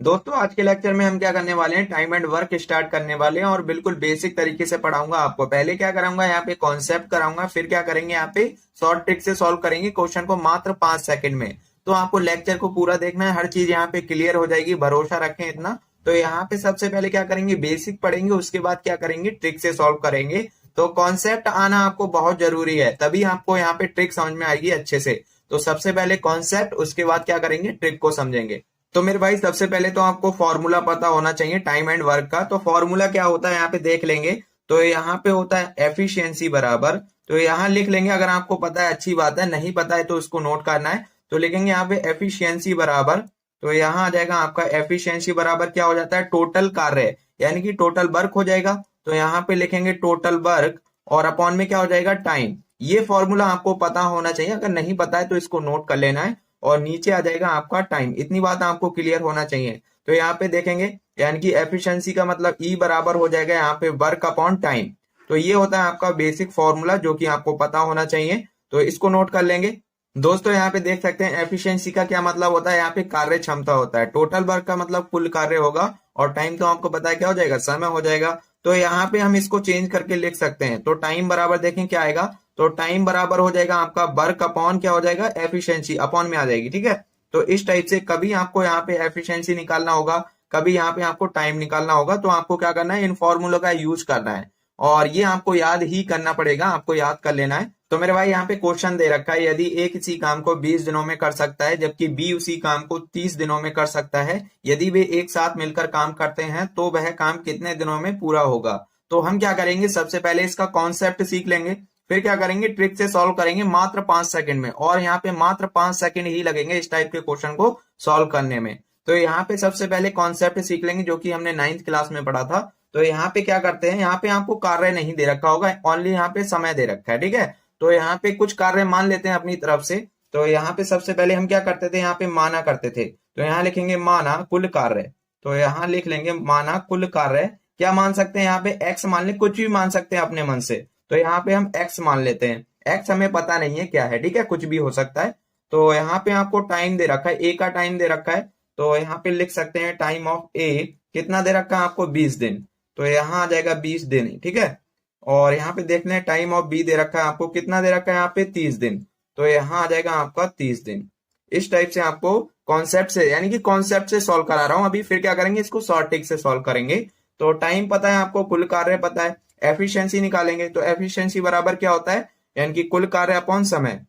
दोस्तों आज के लेक्चर में हम क्या करने वाले हैं, टाइम एंड वर्क स्टार्ट करने वाले हैं और बिल्कुल बेसिक तरीके से पढ़ाऊंगा आपको। पहले क्या कराऊंगा, यहाँ पे कॉन्सेप्ट कराऊंगा, फिर क्या करेंगे यहाँ पे शॉर्ट ट्रिक से सॉल्व करेंगे क्वेश्चन को मात्र 5 सेकंड में। तो आपको लेक्चर को पूरा देखना है, हर चीज यहाँ पे क्लियर हो जाएगी, भरोसा रखें इतना। तो यहाँ पे सबसे पहले क्या करेंगे, बेसिक पढ़ेंगे, उसके बाद क्या करेंगे, ट्रिक से सॉल्व करेंगे। तो कॉन्सेप्ट आना आपको बहुत जरूरी है, तभी आपको यहाँ पे ट्रिक समझ में आएगी अच्छे से। तो सबसे पहले कॉन्सेप्ट, उसके बाद क्या करेंगे, ट्रिक को समझेंगे। तो मेरे भाई सबसे पहले तो आपको फॉर्मूला पता होना चाहिए टाइम एंड वर्क का। तो फॉर्मूला क्या होता है यहाँ पे देख लेंगे। तो यहाँ पे होता है एफिशिएंसी बराबर, तो यहाँ लिख लेंगे, अगर आपको पता है अच्छी बात है, नहीं पता है तो इसको नोट करना है। तो लिखेंगे यहाँ पे एफिशिएंसी बराबर, तो यहाँ आ जाएगा आपका एफिशिएंसी बराबर क्या हो जाता है, टोटल कार्य, यानी कि टोटल वर्क हो जाएगा। तो यहाँ पे लिखेंगे टोटल वर्क और अपॉन में क्या हो जाएगा, टाइम। ये फॉर्मूला आपको पता होना चाहिए, अगर नहीं पता है तो इसको नोट कर लेना है। और नीचे आ जाएगा आपका टाइम, इतनी बात आपको क्लियर होना चाहिए। तो यहाँ पे देखेंगे, यानी कि एफिशिएंसी का मतलब ई बराबर हो जाएगा यहाँ पे वर्क अपॉन टाइम। तो ये होता है आपका बेसिक फॉर्मूला जो कि आपको पता होना चाहिए, तो इसको नोट कर लेंगे। दोस्तों यहाँ पे देख सकते हैं एफिशिएंसी का क्या मतलब होता है, यहाँ पे कार्य क्षमता होता है। टोटल वर्क का मतलब कुल कार्य होगा, और टाइम तो आपको पता है क्या हो जाएगा, समय हो जाएगा। तो यहाँ पे हम इसको चेंज करके लिख सकते हैं। तो टाइम बराबर देखें क्या आएगा, तो टाइम बराबर हो जाएगा आपका वर्क अपॉन क्या हो जाएगा, एफिशिएंसी, अपॉन में आ जाएगी, ठीक है। तो इस टाइप से कभी आपको यहाँ पे एफिशिएंसी निकालना होगा, कभी यहाँ पे आपको टाइम निकालना होगा, तो आपको क्या करना है, इन फॉर्मूलों का यूज करना है। और ये आपको याद ही करना पड़ेगा, आपको याद कर लेना है। तो मेरे भाई यहाँ पे क्वेश्चन दे रखा है, यदि ए किसी काम को 20 दिनों में कर सकता है जबकि बी उसी काम को 30 दिनों में कर सकता है, यदि वे एक साथ मिलकर काम करते हैं तो वह काम कितने दिनों में पूरा होगा। तो हम क्या करेंगे, सबसे पहले इसका कॉन्सेप्ट सीख लेंगे, फिर क्या करेंगे, ट्रिक से सॉल्व करेंगे मात्र 5 सेकंड में। और यहाँ पे मात्र 5 सेकंड ही लगेंगे इस टाइप के क्वेश्चन को सॉल्व करने में। तो यहाँ पे सबसे पहले कॉन्सेप्ट सीख लेंगे, जो कि हमने 9th क्लास में पढ़ा था। तो यहाँ पे क्या करते हैं, यहाँ पे आपको कार्य नहीं दे रखा होगा, ओनली यहाँ पे समय दे रखा है, ठीक है। तो यहाँ पे कुछ कार्य मान लेते हैं अपनी तरफ से। तो यहाँ पे सबसे पहले हम क्या करते थे, यहाँ पे माना करते थे। तो यहाँ लिखेंगे माना कुल कार्य, तो यहाँ लिख लेंगे माना कुल कार्य। क्या मान सकते हैं, यहाँ पे एक्स मान ले, कुछ भी मान सकते हैं अपने मन से। तो यहाँ पे हम एक्स मान लेते हैं, एक्स हमें पता नहीं है क्या है, ठीक है, कुछ भी हो सकता है। तो यहाँ पे आपको टाइम दे रखा है, ए का टाइम दे रखा है। तो यहाँ पे लिख सकते हैं टाइम ऑफ ए कितना दे रखा है आपको, 20 दिन। तो यहाँ आ जाएगा 20 दिन, ठीक है। और यहाँ पे देख लें टाइम ऑफ बी दे रखा है आपको, कितना दे रखा है यहाँ पे, 30 दिन। तो यहाँ आ जाएगा आपका 30 दिन। इस टाइप से आपको कॉन्सेप्ट से, यानी कि कॉन्सेप्ट से सॉल्व करा रहा हूं अभी, फिर क्या करेंगे, इसको शॉर्ट ट्रिक से सॉल्व करेंगे। तो टाइम पता है आपको, कुल कार्य पता है, एफिशिएंसी निकालेंगे। तो एफिशिएंसी बराबर क्या होता है, यानी कि कुल कार्य अपॉन समय।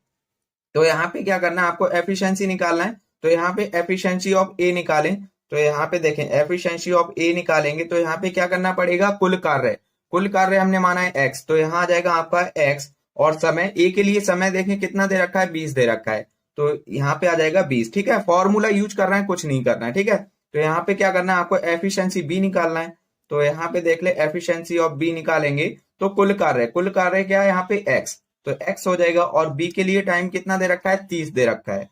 तो यहाँ पे क्या करना है, आपको एफिशिएंसी निकालना है। तो यहाँ पे एफिशिएंसी ऑफ ए निकालें। तो यहाँ पे देखें एफिशिएंसी ऑफ ए निकालेंगे, तो यहाँ पे क्या करना पड़ेगा, कुल कार्य, कुल कार्य हमने माना है एक्स, तो यहाँ आ जाएगा आपका एक्स। और समय, ए के लिए समय देखें कितना दे रखा है, 20 दे रखा है। तो यहाँ पे आ जाएगा 20, ठीक है। फॉर्मूला यूज कर रहे हैं, कुछ नहीं करना है, ठीक है। तो यहाँ पे क्या करना है, आपको एफिशिएंसी बी निकालना है। तो यहाँ पे देख ले एफिशिएंसी ऑफ बी निकालेंगे, तो कुल कार्य, कुल कार्य क्या है यहाँ पे एक्स, तो एक्स हो जाएगा। और बी के लिए टाइम कितना दे रखा है, 30 दे रखा है,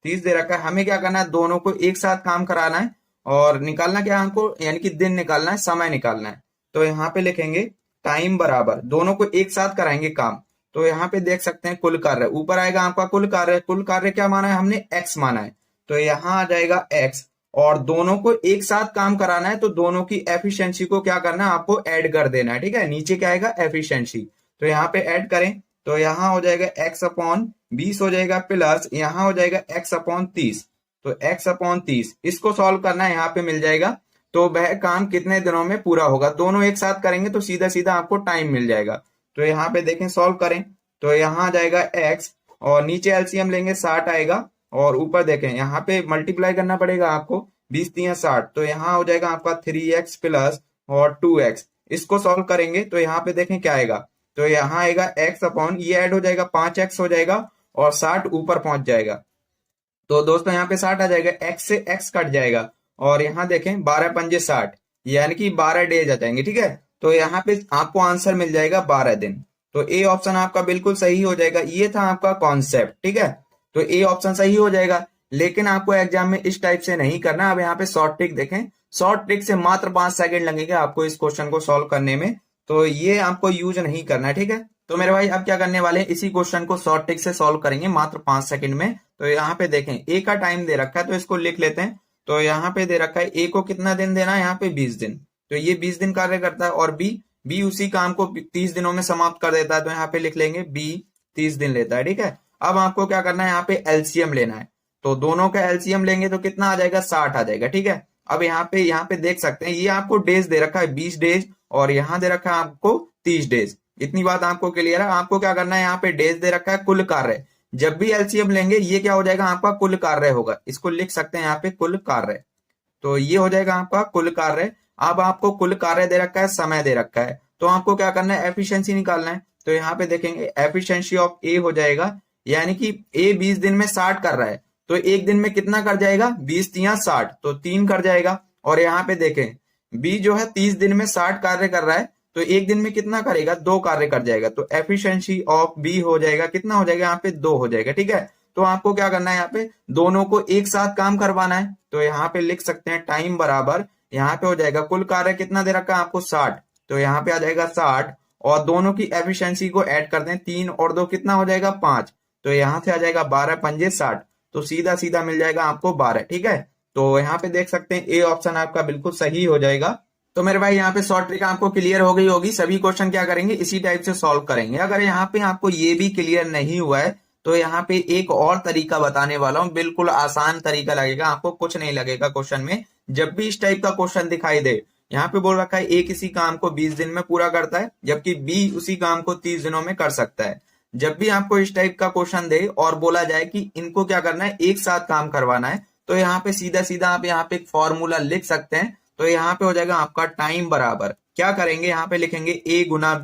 30 दे रखा है। हमें क्या करना है, दोनों को एक साथ काम कराना है और निकालना क्या है हमको, यानी कि दिन निकालना है, समय निकालना है। तो यहाँ पे लिखेंगे टाइम बराबर, दोनों को एक साथ कराएंगे काम। तो यहाँ पे देख सकते हैं कुल कार्य, ऊपर आएगा आपका कुल कार्य, कुल कार्य क्या माना है हमने, एक्स माना है। तो यहाँ आ जाएगा एक्स, और दोनों को एक साथ काम कराना है, तो दोनों की एफिशिएंसी को क्या करना है, आपको ऐड कर देना है, ठीक है। नीचे क्या आएगा, एफिशिएंसी, तो यहाँ पे ऐड करें। तो यहाँ हो जाएगा एक्स अपॉन 20 हो जाएगा, प्लस यहाँ हो जाएगा एक्स अपॉन 30। तो एक्स अपॉन 30 इसको सॉल्व करना है, यहाँ पे मिल जाएगा। तो वह काम कितने दिनों में पूरा होगा, दोनों एक साथ करेंगे तो सीधा सीधा आपको टाइम मिल जाएगा। तो यहाँ पे देखें सॉल्व करें, तो यहाँ आ जाएगा एक्स, और नीचे एलसीएम लेंगे 60 आएगा, और ऊपर देखें यहाँ पे मल्टीप्लाई करना पड़ेगा आपको, 20 3 60। तो यहाँ हो जाएगा आपका 3x प्लस और 2x। इसको सॉल्व करेंगे तो यहाँ पे देखें क्या आएगा, तो यहाँ आएगा x अपॉन, ये ऐड हो जाएगा 5x हो जाएगा, और 60 ऊपर पहुंच जाएगा। तो दोस्तों यहाँ पे 60 आ जाएगा, x से x कट जाएगा, और यहाँ देखें 12 पंजे 60, यानी कि 12 डेज आ जाएंगे, ठीक है। तो यहाँ पे आपको आंसर मिल जाएगा 12 दिन। तो ए ऑप्शन आपका बिल्कुल सही हो जाएगा। ये था आपका कॉन्सेप्ट, ठीक है। तो ए ऑप्शन सही हो जाएगा, लेकिन आपको एग्जाम में इस टाइप से नहीं करना। अब यहाँ पे शॉर्ट ट्रिक देखें, शॉर्ट ट्रिक से मात्र 5 सेकंड लगेंगे आपको इस क्वेश्चन को सॉल्व करने में, तो ये आपको यूज नहीं करना है, ठीक है। तो मेरे भाई अब क्या करने वाले हैं, इसी क्वेश्चन को शॉर्ट ट्रिक से सॉल्व करेंगे मात्र 5 सेकंड में। तो यहाँ पे देखें ए का टाइम दे रखा है, तो इसको लिख लेते हैं। तो यहाँ पे दे रखा है ए को कितना दिन देना है, यहाँ पे 20 दिन। तो ये 20 दिन कार्य करता है। और बी उसी काम को 30 दिनों में समाप्त कर देता है। तो यहाँ पे लिख लेंगे बी 30 दिन लेता है। ठीक है, अब आपको क्या करना है, यहाँ पे एलसीएम लेना है। तो दोनों का एलसीएम लेंगे तो कितना आ जाएगा, 60 आ जाएगा। ठीक है, अब यहाँ पे देख सकते हैं, ये आपको डेज दे रखा है 20 डेज, और यहाँ दे रखा है आपको 30 डेज। इतनी बात आपको क्लियर है। आपको क्या करना है, यहाँ पे डेज दे रखा है, कुल कार्य। जब भी एलसीएम लेंगे ये क्या हो जाएगा, आपका कुल कार्य होगा। इसको लिख सकते हैं यहाँ पे कुल कार्य। तो ये हो जाएगा आपका कुल कार्य। अब आपको कुल कार्य दे रखा है, समय दे रखा है, तो आपको क्या करना है, एफिशिएंसी निकालना है। तो यहाँ पे देखेंगे एफिशिएंसी ऑफ ए हो जाएगा, यानी कि ए 20 दिन में 60 कर रहा है, तो एक दिन में कितना कर जाएगा, 20 तिया 60, तो 3 कर जाएगा। और यहाँ पे देखें बी जो है 30 दिन में 60 कार्य कर रहा है, तो एक दिन में कितना करेगा, 2 कार्य कर जाएगा। तो एफिशिएंसी ऑफ बी हो जाएगा, कितना हो जाएगा, यहाँ पे 2 हो जाएगा। ठीक है, तो आपको क्या करना है, यहाँ पे दोनों को एक साथ काम करवाना है। तो यहाँ पे लिख सकते हैं टाइम बराबर, यहाँ पे हो जाएगा कुल कार्य कितना दे रखा है आपको, 60, तो यहाँ पे आ जाएगा 60, और दोनों की एफिशिएंसी को ऐड कर दें, 3 और 2 कितना हो जाएगा, 5, तो यहाँ से आ जाएगा 12 पंजे 60, तो सीधा सीधा मिल जाएगा आपको 12। ठीक है, तो यहाँ पे देख सकते हैं ए ऑप्शन आपका बिल्कुल सही हो जाएगा। तो मेरे भाई यहाँ पे शॉर्ट ट्रिक आपको क्लियर हो गई होगी। सभी क्वेश्चन क्या करेंगे, इसी टाइप से सॉल्व करेंगे। अगर यहाँ पे आपको ये भी क्लियर नहीं हुआ है तो यहाँ पे एक और तरीका बताने वाला हूँ, बिल्कुल आसान तरीका लगेगा आपको, कुछ नहीं लगेगा क्वेश्चन में। जब भी इस टाइप का क्वेश्चन दिखाई दे, यहाँ पे बोल रखा है ए किसी काम को 20 दिन में पूरा करता है, जबकि बी उसी काम को 30 दिनों में कर सकता है। जब भी आपको इस टाइप का क्वेश्चन दे और बोला जाए कि इनको क्या करना है, एक साथ काम करवाना है, तो यहाँ पे सीधा सीधा आप यहाँ पे एक फॉर्मूला लिख सकते हैं। तो यहाँ पे हो जाएगा आपका टाइम बराबर, क्या करेंगे, यहाँ पे लिखेंगे ए गुना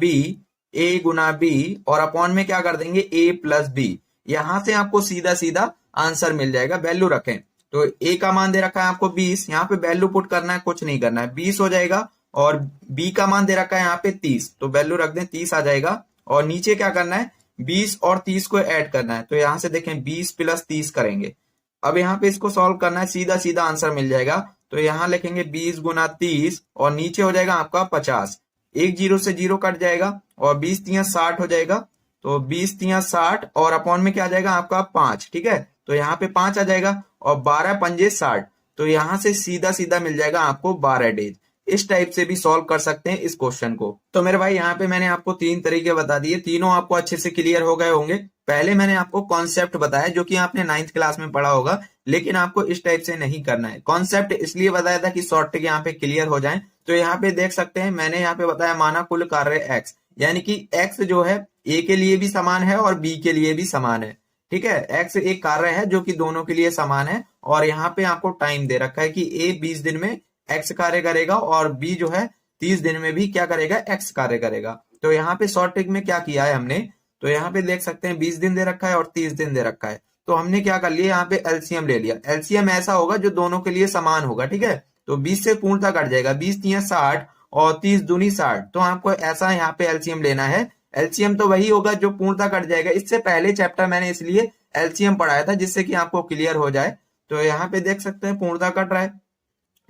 बी, और अपॉन में क्या कर देंगे, ए प्लस बी। यहां से आपको सीधा सीधा आंसर मिल जाएगा। वैल्यू रखें, तो ए का मान दे रखा है आपको 20, यहाँ पे वैल्यू पुट करना है, कुछ नहीं करना है, 20 हो जाएगा। और बी का मान दे रखा है यहाँ पे 30, तो वैल्यू रख दें, 30 आ जाएगा। और नीचे क्या करना है, 20 और 30 को ऐड करना है। तो यहाँ से देखें 20 प्लस 30 करेंगे। अब यहाँ पे इसको सॉल्व करना है, सीधा सीधा आंसर मिल जाएगा। तो यहाँ लिखेंगे 20 गुना 30, और नीचे हो जाएगा आपका 50, एक जीरो से जीरो कट जाएगा, और 20 तिया 60 हो जाएगा। तो 20 तिया 60, और अपॉन में क्या आ जाएगा आपका 5। ठीक है, तो यहाँ पे 5 आ जाएगा, और 12 पंजे 60, तो यहाँ से सीधा सीधा मिल जाएगा आपको 12 डेज। इस टाइप से भी सॉल्व कर सकते हैं इस क्वेश्चन को। तो मेरे भाई यहाँ पे मैंने आपको 3 तरीके बता दिए, तीनों आपको अच्छे से क्लियर हो गए होंगे। पहले मैंने आपको कॉन्सेप्ट बताया जो कि आपने 9th क्लास में पढ़ा होगा, लेकिन आपको इस टाइप से नहीं करना है। कॉन्सेप्ट इसलिए बताया था कि शॉर्ट ट्रिक यहाँ पे क्लियर हो जाए। तो यहाँ पे देख सकते हैं, मैंने यहाँ पे बताया माना कुल कार्य एक्स, यानी कि एक्स जो है ए के लिए भी समान है और बी के लिए भी समान है। ठीक है, एक्स एक कार्य है जो कि दोनों के लिए समान है, और यहाँ पे आपको टाइम दे रखा है कि ए 20 दिन में एक्स कार्य करेगा, और बी जो है 30 दिन में भी क्या करेगा, एक्स कार्य करेगा। तो यहाँ पे शॉर्ट ट्रिक में क्या किया है हमने, तो यहाँ पे देख सकते हैं 20 दिन दे रखा है और 30 दिन दे रखा है। तो हमने क्या कर लिया, यहाँ पे एलसीएम ले लिया। एलसीएम ऐसा होगा जो दोनों के लिए समान होगा। ठीक है, तो 20 से पूर्णता कट जाएगा, 20 तिया 60 और 30 दूनी 60, तो आपको ऐसा यहाँ पे एलसीएम लेना है। एलसीएम तो वही होगा जो पूर्णता कट जाएगा। इससे पहले चैप्टर मैंने इसलिए एलसीएम पढ़ाया था जिससे कि आपको क्लियर हो जाए। तो यहाँ पे देख सकते हैं पूर्णता कट रहा है,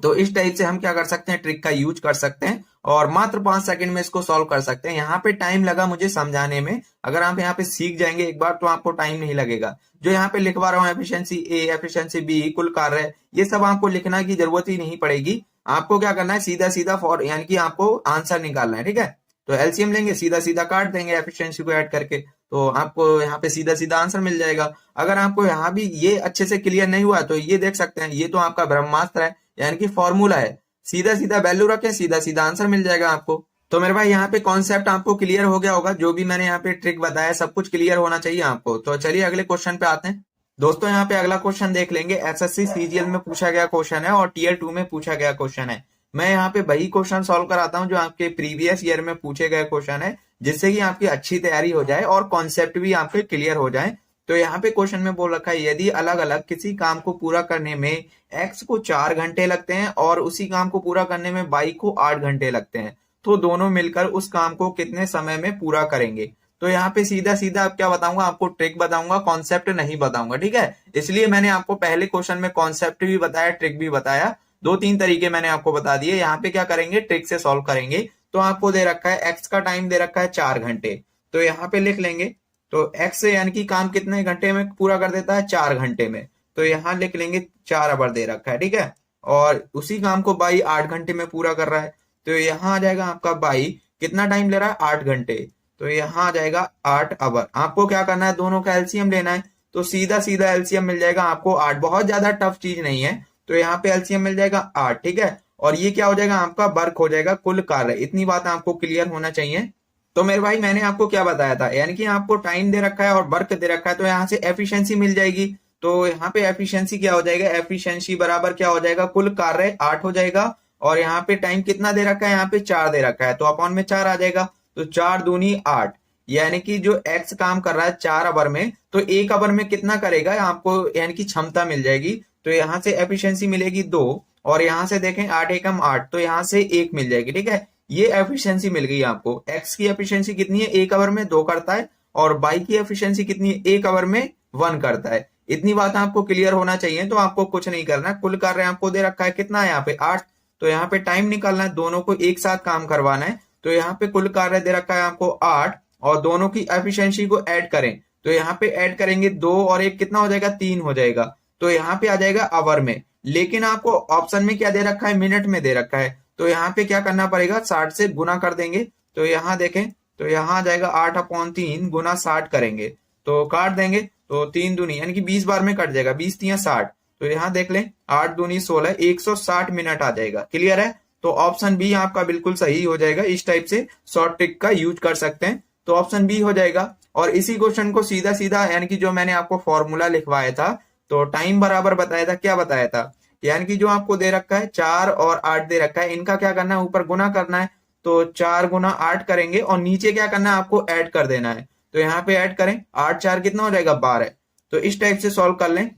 तो इस टाइप से हम क्या कर सकते हैं, ट्रिक का यूज कर सकते हैं, और मात्र 5 सेकंड में इसको सॉल्व कर सकते हैं। यहाँ पे टाइम लगा मुझे समझाने में, अगर आप यहाँ पे सीख जाएंगे एक बार तो आपको टाइम नहीं लगेगा। जो यहाँ पे लिखवा रहा हूँ, एफिशिएंसी ए, एफिशिएंसी बी, कुल कार्य, ये सब आपको लिखना की जरूरत ही नहीं पड़ेगी। आपको क्या करना है, सीधा सीधा फॉर यानी कि आपको आंसर निकालना है। ठीक है, तो एलसीएम लेंगे, सीधा सीधा काट देंगे एफिशिएंसी को ऐड करके, तो आपको यहाँ पे सीधा सीधा आंसर मिल जाएगा। अगर आपको यहाँ भी ये अच्छे से क्लियर नहीं हुआ तो ये देख सकते हैं, ये तो आपका ब्रह्मास्त्र है, यानी कि फॉर्मूला है। सीधा सीधा वैल्यू रखें, सीधा सीधा आंसर मिल जाएगा आपको। तो मेरे भाई यहाँ पे कॉन्सेप्ट आपको क्लियर हो गया होगा, जो भी मैंने यहाँ पे ट्रिक बताया सब कुछ क्लियर होना चाहिए आपको। तो चलिए अगले क्वेश्चन पे आते हैं। दोस्तों यहाँ पे अगला क्वेश्चन देख लेंगे। एसएससी सीजीएल में पूछा गया क्वेश्चन है और टीयर 2 में पूछा गया क्वेश्चन है। मैं यहाँ पे वही क्वेश्चन सॉल्व कराता हूँ जो आपके प्रीवियस ईयर में पूछे गए क्वेश्चन है, जिससे कि आपकी अच्छी तैयारी हो जाए और कॉन्सेप्ट भी आपके क्लियर हो जाए। तो यहाँ पे क्वेश्चन में बोल रखा है, यदि अलग अलग किसी काम को पूरा करने में एक्स को 4 घंटे लगते हैं और उसी काम को पूरा करने में वाई को 8 घंटे लगते हैं, तो दोनों मिलकर उस काम को कितने समय में पूरा करेंगे। तो यहाँ पे सीधा सीधा अब क्या बताऊंगा, आपको ट्रिक बताऊंगा, कॉन्सेप्ट नहीं बताऊंगा। ठीक है, इसलिए मैंने आपको पहले क्वेश्चन में कॉन्सेप्ट भी बताया, ट्रिक भी बताया, 2-3 तरीके मैंने आपको बता दिए। यहाँ पे क्या करेंगे, ट्रिक से सॉल्व करेंगे। तो आपको दे रखा है एक्स का टाइम दे रखा है 4 घंटे, तो यहाँ पे लिख लेंगे, तो एक्स यानी कि काम कितने घंटे में पूरा कर देता है, 4 घंटे में। तो यहाँ लिख लेंगे 4 अवर दे रखा है। ठीक है, और उसी काम को बाई 8 घंटे में पूरा कर रहा है। तो यहाँ आ जाएगा आपका बाई कितना टाइम ले रहा है, 8 घंटे। तो यहाँ आ जाएगा 8 आवर। आपको क्या करना है, दोनों का एलसीएम लेना है। तो सीधा सीधा एलसीएम मिल जाएगा आपको 8, बहुत ज्यादा टफ चीज नहीं है। तो यहाँ पे एलसीएम मिल जाएगा 8, ठीक है। और ये क्या हो जाएगा, आपका वर्क हो जाएगा, कुल कार्य। इतनी बात आपको क्लियर होना चाहिए। तो मेरे भाई मैंने आपको क्या बताया था, यानी कि आपको टाइम दे रखा है और वर्क दे रखा है, तो यहाँ से एफिशिएंसी मिल जाएगी। तो यहाँ पे एफिशिएंसी क्या हो जाएगा, एफिशिएंसी बराबर क्या हो जाएगा, कुल कार्य 8 हो जाएगा। और यहाँ पे टाइम कितना दे रखा है, यहाँ पे 4 दे रखा है, तो अपॉन में 4 आ जाएगा। तो 4 दूनी 8, यानी कि जो एक्स काम कर रहा है 4 आवर में, तो 1 आवर में कितना करेगा आपको, यानी कि क्षमता मिल जाएगी। तो यहाँ से एफिशिएंसी मिलेगी 2, और यहाँ से देखें 8 एकम 8, तो यहाँ से 1 मिल जाएगी, ठीक है। ये एफिशिएंसी मिल गई आपको। एक्स की एफिशिएंसी कितनी है, 1 आवर में 2 करता है, और बाई की एफिशिएंसी कितनी है, 1 आवर में 1 करता है। इतनी बात आपको क्लियर होना चाहिए। तो आपको कुछ नहीं करना है, कुल कार्य आपको दे रखा है कितना है, यहाँ पे 8। तो यहाँ पे टाइम निकालना है, दोनों को एक साथ काम करवाना है। तो यहाँ पे कुल कार्य दे रखा है आपको 8, और दोनों की एफिशिएंसी को ऐड करें। तो यहाँ पे ऐड करेंगे 2 और 1 कितना हो जाएगा, 3 हो जाएगा। तो यहाँ पे आ जाएगा आवर में, लेकिन आपको ऑप्शन में क्या दे रखा है, मिनट में दे रखा है। तो यहाँ पे क्या करना पड़ेगा, 60 से गुना कर देंगे। तो यहाँ देखें, तो यहाँ आ जाएगा 8/3 गुना 60 करेंगे, तो काट देंगे। तो 3 दूनी यानी कि 20 बार में कट जाएगा, 20 3 60। तो यहाँ देख लें, 8 दूनी 16, 160 मिनट आ जाएगा। क्लियर है। तो ऑप्शन बी आपका बिल्कुल सही हो जाएगा। इस टाइप से शॉर्ट ट्रिक का यूज कर सकते हैं, तो ऑप्शन बी हो जाएगा। और इसी क्वेश्चन को सीधा सीधा, यानी कि जो मैंने आपको फॉर्मूला लिखवाया था, तो टाइम बराबर बताया था, क्या बताया था, यानी कि जो आपको दे रखा है 4 और 8 दे रखा है, इनका क्या करना है, ऊपर गुना करना है। तो 4 गुना 8 करेंगे, और नीचे क्या करना है, आपको ऐड कर देना है। तो यहाँ पे ऐड करें, 8 4 कितना हो जाएगा, 12। तो इस टाइप से सॉल्व कर लें।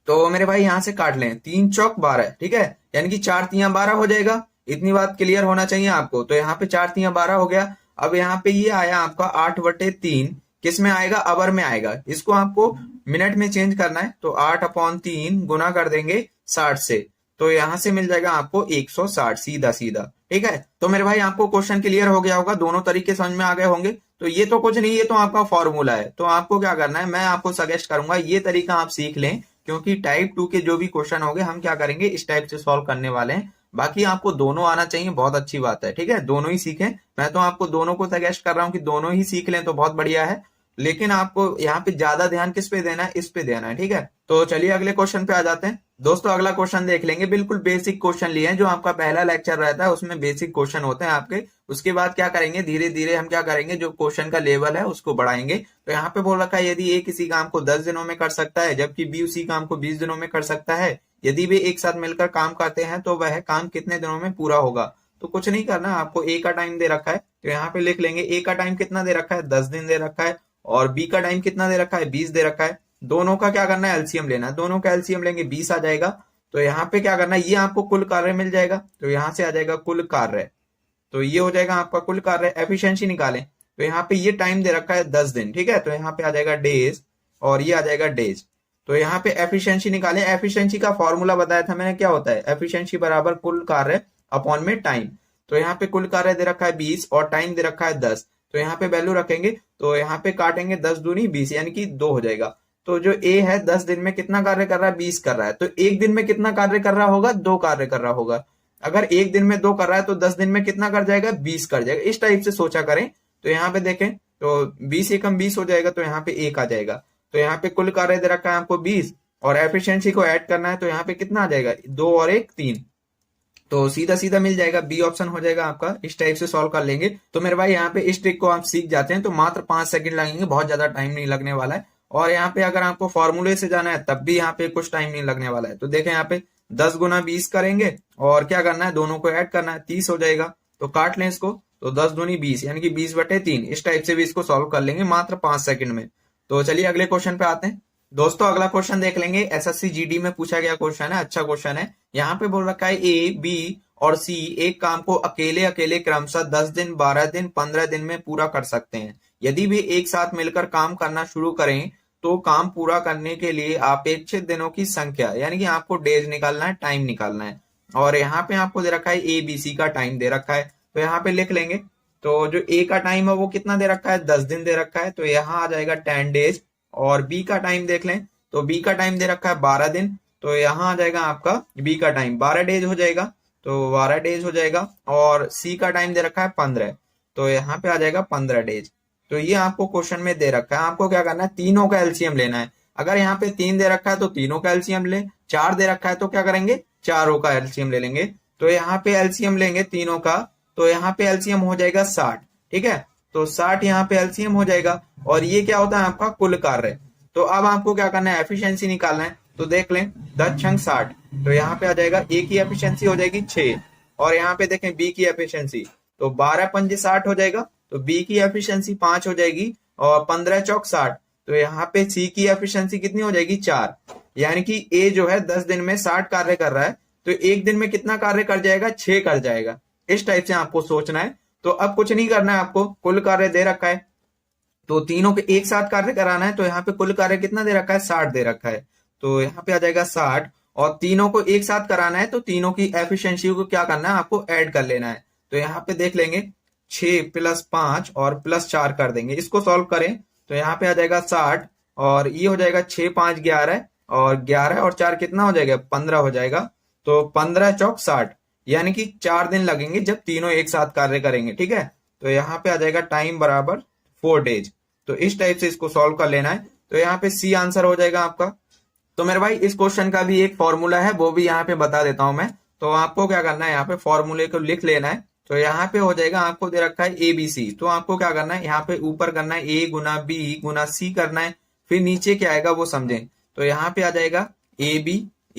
तो मेरे भाई यहाँ से काट लें, 3 चौक 12, ठीक है, यानी कि 4 3 12 हो जाएगा। इतनी बात क्लियर होना चाहिए आपको। तो यहाँ पे 4 3 12 हो गया। अब यहाँ पे ये आया आपका 8/3, किस में आएगा, अवर में आएगा। इसको आपको मिनट में चेंज करना है। तो 8/3 गुना कर देंगे 60 से, तो यहाँ से मिल जाएगा आपको 160, सीधा सीधा, ठीक है। तो मेरे भाई आपको क्वेश्चन क्लियर हो गया होगा, दोनों तरीके समझ में आ गए होंगे। तो ये तो कुछ नहीं, ये तो आपका फॉर्मूला है। तो आपको क्या करना है, मैं आपको सजेस्ट करूंगा ये तरीका आप सीख लें, क्योंकि टाइप 2 के जो भी क्वेश्चन होंगे हम क्या करेंगे, इस टाइप से सॉल्व करने वाले हैं। बाकी आपको दोनों आना चाहिए, बहुत अच्छी बात है, ठीक है, दोनों ही सीखें। मैं तो आपको दोनों को सजेस्ट कर रहा हूँ कि दोनों ही सीख लें, तो बहुत बढ़िया है। लेकिन आपको यहाँ पे ज्यादा ध्यान किस पे देना है, इस पे देना है, ठीक है। तो चलिए अगले क्वेश्चन पे आ जाते हैं दोस्तों। अगला क्वेश्चन देख लेंगे, बिल्कुल बेसिक क्वेश्चन लिए हैं, जो आपका पहला लेक्चर रहता है उसमें बेसिक क्वेश्चन होते हैं आपके। उसके बाद क्या करेंगे, धीरे धीरे हम क्या करेंगे, जो क्वेश्चन का लेवल है उसको बढ़ाएंगे। तो यहाँ पे बोल रखा है, यदि ए किसी काम को 10 दिनों में कर सकता है, जबकि बी उसी काम को 20 दिनों में कर सकता है, यदि वे एक साथ मिलकर काम करते हैं तो वह काम कितने दिनों में पूरा होगा। तो कुछ नहीं करना, आपको ए का टाइम दे रखा है, तो यहाँ पे लिख लेंगे ए का टाइम कितना दे रखा है, 10 दिन दे रखा है, और बी का टाइम कितना दे रखा है, 20 दे रखा है। दोनों का क्या करना है, एलसीएम लेना है। दोनों का एलसीएम लेंगे, 20 आ जाएगा। तो यहाँ पे क्या करना है, ये आपको कुल कार्य मिल जाएगा। तो यहाँ से आ जाएगा कुल कार्य, तो ये हो जाएगा आपका कुल कार्य। एफिशिएंसी निकालें, तो यहाँ पे ये टाइम दे रखा है 10 दिन, ठीक है। तो यहाँ पे आ जाएगा डेज, और ये आ जाएगा डेज। तो यहाँ पे एफिशिएंसी निकालें। एफिशिएंसी का फॉर्मूला बताया था मैंने, क्या होता है, एफिशिएंसी बराबर कुल कार्य अपॉन में टाइम। तो यहाँ पे कुल कार्य दे रखा है 20 और टाइम दे रखा है 10। तो यहाँ पे वैल्यू रखेंगे, तो यहाँ पे काटेंगे 10 दूनी 20, यानी कि 2 हो जाएगा। तो जो ए है 10 दिन में कितना कार्य कर रहा है, 20 कर रहा है। तो एक दिन में कितना कार्य कर रहा होगा, 2 कार्य कर रहा होगा। अगर एक दिन में 2 कर रहा है तो 10 दिन में कितना कर जाएगा, 20 कर जाएगा। इस टाइप से सोचा करें। तो यहाँ पे देखें, तो 20 एकम 20 हो जाएगा, तो यहाँ पे 1 आ जाएगा। तो यहाँ पे कुल कार्य दे रखा है आपको 20, और एफिशिएंसी को ऐड करना है। तो यहाँ पे कितना आ जाएगा, 2 और 1 3। तो सीधा सीधा मिल जाएगा, बी ऑप्शन हो जाएगा आपका। इस टाइप से सॉल्व कर लेंगे। तो मेरे भाई यहाँ पे इस ट्रिक को आप सीख जाते हैं तो मात्र 5 सेकंड लगेंगे, बहुत ज्यादा टाइम नहीं लगने वाला है। और यहाँ पे अगर आपको फॉर्मूले से जाना है तब भी यहाँ पे कुछ टाइम नहीं लगने वाला है। तो देखें, यहाँ पे 10 गुना 20 करेंगे, और क्या करना है, दोनों को ऐड करना है, 30 हो जाएगा। तो काट लें इसको, तो 10 दूनी 20, यानी कि 20/3। इस टाइप से भी इसको सॉल्व कर लेंगे मात्र 5 सेकंड में। तो चलिए अगले क्वेश्चन पे आते हैं दोस्तों। अगला क्वेश्चन देख लेंगे, एसएससी जीडी में पूछा गया क्वेश्चन है, अच्छा क्वेश्चन है। यहाँ पे बोल रखा है ए, बी और सी एक काम को अकेले अकेले क्रमशः 10 दिन, 12 दिन, 15 दिन में पूरा कर सकते हैं। यदि वे एक साथ मिलकर काम करना शुरू करें तो काम पूरा करने के लिए अपेक्षित दिनों की संख्या, यानी कि आपको डेज निकालना है, टाइम निकालना है। और यहाँ पे आपको दे रखा है ए बी सी का टाइम दे रखा है। तो यहाँ पे लिख लेंगे, तो जो ए का टाइम है वो कितना दे रखा है, 10 दिन दे रखा है। तो यहाँ आ जाएगा 10 डेज। और बी का टाइम देख लें, तो बी का टाइम दे रखा है 12 दिन, तो यहाँ आ जाएगा आपका बी का टाइम 12 डेज हो जाएगा, तो 12 डेज हो जाएगा। और सी का टाइम दे रखा है 15, तो यहाँ पे आ जाएगा 15 डेज। तो ये आपको क्वेश्चन में दे रखा है, आपको क्या करना है, तीनों का एलसीएम लेना है। अगर यहाँ पे 3 दे रखा है तो तीनों का एलसीएम ले, 4 दे रखा है तो क्या करेंगे, चारों का एलसीएम ले लेंगे। तो यहाँ पे एलसीएम लेंगे तीनों का, तो यहाँ पे एलसीएम हो जाएगा 60। ठीक है, तो 60 यहाँ पे एलसीएम हो जाएगा। और ये क्या होता है, आपका कुल कार्य। तो अब आपको क्या करना है, एफिशिएंसी निकालना है। तो देख लें 10 छंग 60, तो यहाँ पे आ जाएगा ए की एफिशिएंसी हो जाएगी 6, और यहाँ पे देखें बी की एफिशिएंसी, तो 12 पंजे 60 हो जाएगा, तो बी की एफिशिएंसी 5 हो जाएगी, और 15 चौक 60, तो यहाँ पे सी की एफिशिएंसी कितनी हो जाएगी 4। यानी कि ए जो है 10 दिन में 60 कार्य कर रहा है, तो एक दिन में कितना कार्य कर जाएगा, 6 कर जाएगा। इस टाइप से आपको सोचना है। तो अब कुछ नहीं करना है आपको, कुल कार्य दे रखा है, तो तीनों के एक साथ कार्य कराना है। तो यहाँ पे कुल कार्य कितना दे रखा है, 60 दे रखा है, तो यहाँ पे आ जाएगा 60। और तीनों को एक साथ कराना है, तो तीनों की एफिशिएंसी को क्या करना है, आपको ऐड कर लेना है। तो यहाँ पे देख लेंगे 6 + 5 और +4 कर देंगे। इसको सॉल्व करें तो यहाँ पे आ जाएगा 60, और ये हो जाएगा 6 5 11, और 11 और 4 कितना हो जाएगा, 15 हो जाएगा। तो 15 चौक 60, यानी कि 4 दिन लगेंगे जब तीनों एक साथ कार्य करेंगे। ठीक है, तो यहाँ पे आ जाएगा टाइम बराबर 4 डेज। तो इस टाइप से इसको सॉल्व कर लेना है। तो यहाँ पे सी आंसर हो जाएगा आपका। तो मेरे भाई इस क्वेश्चन का भी एक फॉर्मूला है, वो भी यहाँ पे बता देता हूं मैं। तो आपको क्या करना है, यहाँ पे फॉर्मूले को लिख लेना है। तो यहाँ पे हो जाएगा, आपको दे रखा है ए बी सी, तो आपको क्या करना है, यहाँ पे ऊपर करना है ए गुना बी गुना सी करना है, फिर नीचे क्या आएगा वो समझें। तो यहाँ पे आ जाएगा ए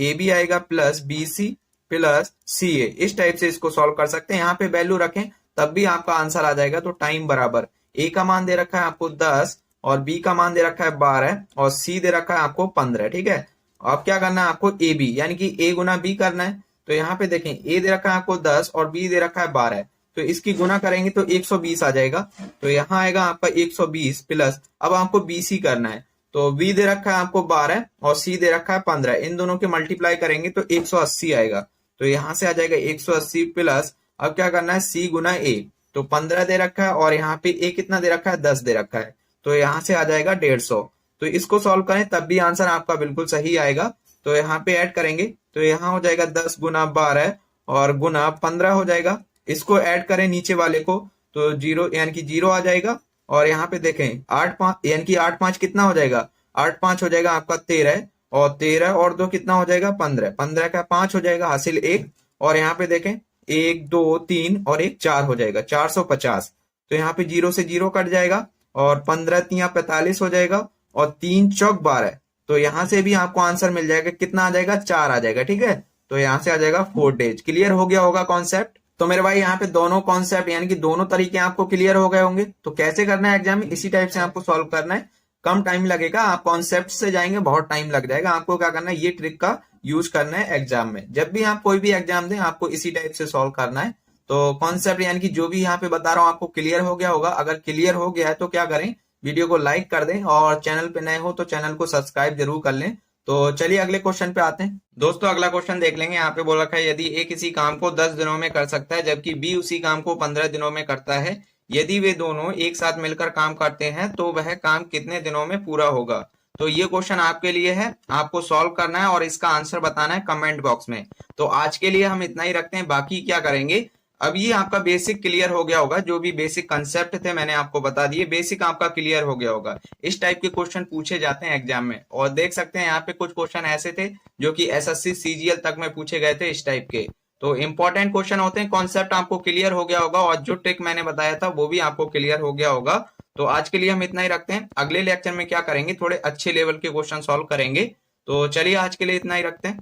बी आएगा प्लस बी सी प्लस सी ए। इस टाइप से इसको सॉल्व कर सकते हैं। यहाँ पे वैल्यू रखें तब भी आपका आंसर आ जाएगा। तो टाइम बराबर ए का मान दे रखा है आपको 10, और बी का मान दे रखा है 12, और सी दे रखा है आपको 15। ठीक है, अब क्या करना है आपको, ए बी यानी कि ए गुना बी करना है। तो यहाँ पे देखें ए दे रखा है आपको 10 और बी दे रखा है 12, तो इसकी गुना करेंगे तो 120 आ जाएगा। तो यहाँ आएगा आपका 120 प्लस, अब आपको बीसी करना है। तो बी दे रखा है आपको 12 और सी दे रखा है 15, इन दोनों के मल्टीप्लाई करेंगे तो 180 आएगा। तो यहाँ से आ जाएगा 180 प्लस, अब क्या करना है, सी गुना ए। तो 15 दे रखा है, और यहाँ पे ए कितना दे रखा है, 10 दे रखा है, तो यहाँ से आ जाएगा 150। तो इसको सॉल्व करें तब भी आंसर आपका बिल्कुल सही आएगा। तो यहाँ पे ऐड करेंगे तो यहाँ हो जाएगा 10 गुना 12 और गुना 15 हो जाएगा। इसको ऐड करें नीचे वाले को तो 0 यानी कि 0 आ जाएगा। और यहाँ पे देखें 8 5 यानी कि 8 5 कितना हो जाएगा, 8 5 हो जाएगा आपका 13, और 13 और 2 कितना हो जाएगा 15, 15 का 5 हो जाएगा, हासिल 1। और यहाँ पे देखें 1 2 3 और 1 4 हो जाएगा, 450। तो यहाँ पे 0 से 0 कट जाएगा, और 15 3 45 हो जाएगा, और 3 चौक 12। तो यहाँ से भी आपको आंसर मिल जाएगा, कितना आ जाएगा, 4 आ जाएगा। ठीक है, तो यहाँ से आ जाएगा 4 डेज। क्लियर हो गया होगा कॉन्सेप्ट। तो मेरे भाई यहाँ पे दोनों कॉन्सेप्ट यानी कि दोनों तरीके आपको क्लियर हो गए होंगे। तो कैसे करना है एग्जाम में, इसी टाइप से आपको सॉल्व करना है। कम टाइम लगेगा, आप कॉन्सेप्ट से जाएंगे बहुत टाइम लग जाएगा। आपको क्या करना है, ये ट्रिक का यूज करना है एग्जाम में। जब भी आप कोई भी एग्जाम दें आपको इसी टाइप से सॉल्व करना है। तो कॉन्सेप्ट यानी कि जो भी यहाँ पे बता रहा हूँ आपको क्लियर हो गया होगा। अगर क्लियर हो गया है तो क्या करें, वीडियो को लाइक कर दें, और चैनल पे नए हो तो चैनल को सब्सक्राइब जरूर कर लें। तो चलिए अगले क्वेश्चन पे आते हैं। दोस्तों अगला क्वेश्चन देख लेंगे। यहाँ पे बोल रखा है, यदि ए किसी काम को 10 दिनों में कर सकता है जबकि बी उसी काम को 15 दिनों में करता है, यदि वे दोनों एक साथ मिलकर काम करते हैं तो वह काम कितने दिनों में पूरा होगा। तो ये क्वेश्चन आपके लिए है, आपको सॉल्व करना है और इसका आंसर बताना है कमेंट बॉक्स में। तो आज के लिए हम इतना ही रखते हैं, बाकी क्या करेंगे। अब ये आपका बेसिक क्लियर हो गया होगा, जो भी बेसिक कंसेप्ट थे मैंने आपको बता दिए, बेसिक आपका क्लियर हो गया होगा। इस टाइप के क्वेश्चन पूछे जाते हैं एग्जाम में, और देख सकते हैं यहाँ पे कुछ क्वेश्चन ऐसे थे जो कि एसएससी सीजीएल तक में पूछे गए थे इस टाइप के। तो इंपॉर्टेंट क्वेश्चन होते हैं, कॉन्सेप्ट आपको क्लियर हो गया होगा, और जो ट्रिक मैंने बताया था वो भी आपको क्लियर हो गया होगा। तो आज के लिए हम इतना ही रखते हैं। अगले लेक्चर में क्या करेंगे, थोड़े अच्छे लेवल के क्वेश्चन सॉल्व करेंगे। तो चलिए आज के लिए इतना ही रखते हैं।